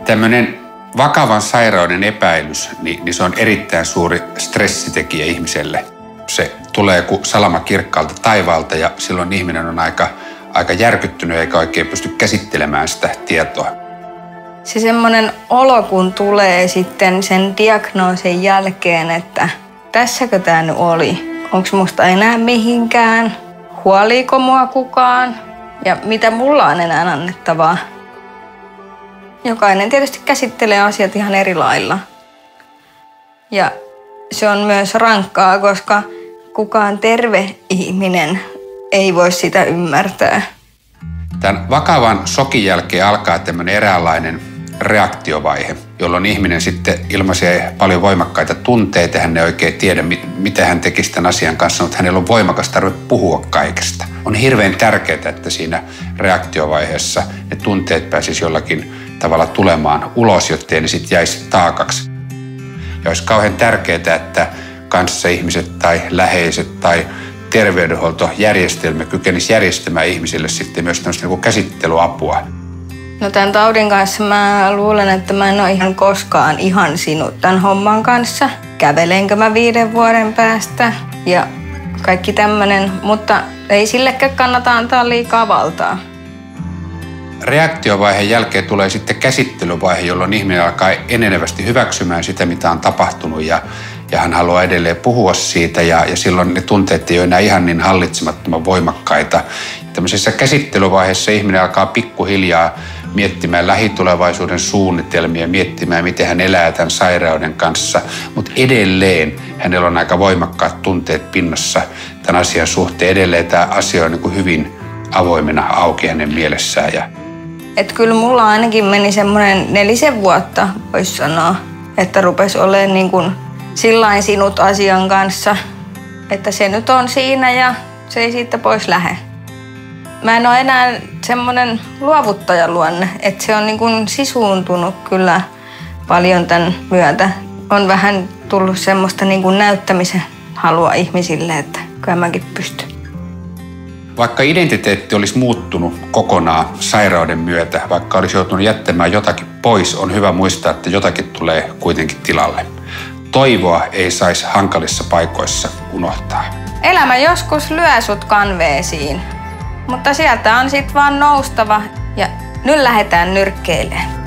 Tämmöinen vakavan sairauden epäilys, niin se on erittäin suuri stressitekijä ihmiselle. Se tulee kuin salama kirkkaalta taivaalta ja silloin ihminen on aika järkyttynyt eikä oikein pysty käsittelemään sitä tietoa. Se semmoinen olo, kun tulee sitten sen diagnoosin jälkeen, että tässäkö tämä nyt oli? Onko musta enää mihinkään? Huoliiko mua kukaan? Ja mitä mulla on enää annettavaa? Jokainen tietysti käsittelee asiat ihan eri lailla. Ja se on myös rankkaa, koska kukaan terve ihminen ei voi sitä ymmärtää. Tämän vakavan shokin jälkeen alkaa tämmöinen eräänlainen reaktiovaihe, jolloin ihminen sitten ilmaisee paljon voimakkaita tunteita. Hän ei oikein tiedä, mitä hän tekisi tämän asian kanssa, mutta hänellä on voimakas tarve puhua kaikesta. On hirveän tärkeää, että siinä reaktiovaiheessa ne tunteet pääsisi jollakin tavalla tulemaan ulos, jottei ne sitten jäisi taakaksi. Ja olisi kauhean tärkeää, että kanssaihmiset tai läheiset tai terveydenhuoltojärjestelmä kykenisi järjestämään ihmisille sitten myös tämmöistä niin kuin käsittelyapua. No tämän taudin kanssa mä luulen, että mä en ole ihan koskaan ihan sinut tämän homman kanssa. Kävelenkö mä 5 vuoden päästä ja kaikki tämmöinen, mutta ei sillekään kannata antaa liikaa valtaa. Reaktiovaiheen jälkeen tulee sitten käsittelyvaihe, jolloin ihminen alkaa enenevästi hyväksymään sitä, mitä on tapahtunut ja hän haluaa edelleen puhua siitä ja silloin ne tunteet ei ole enää ihan niin hallitsemattoman voimakkaita. Tämmöisessä käsittelyvaiheessa ihminen alkaa pikkuhiljaa miettimään lähitulevaisuuden suunnitelmia, miettimään, miten hän elää tämän sairauden kanssa, mutta edelleen hänellä on aika voimakkaat tunteet pinnassa tämän asian suhteen. Edelleen tämä asia on niin kuin hyvin avoimena auki hänen mielessään. Että kyllä mulla ainakin meni semmoinen 4 vuotta, voisi sanoa, että rupesi olemaan niin kuin sillain sinut asian kanssa, että se nyt on siinä ja se ei siitä pois lähde. Mä en ole enää semmoinen luovuttajaluonne, että se on niin kuin sisuuntunut kyllä paljon tämän myötä. On vähän tullut semmoista niin kuin näyttämisen halua ihmisille, että kyllä mäkin pystyn. Vaikka identiteetti olisi muuttunut kokonaan sairauden myötä, vaikka olisi joutunut jättämään jotakin pois, on hyvä muistaa, että jotakin tulee kuitenkin tilalle. Toivoa ei saisi hankalissa paikoissa unohtaa. Elämä joskus lyö sut kanveesiin, mutta sieltä on sitten vaan noustava ja nyt lähdetään nyrkkeilemään.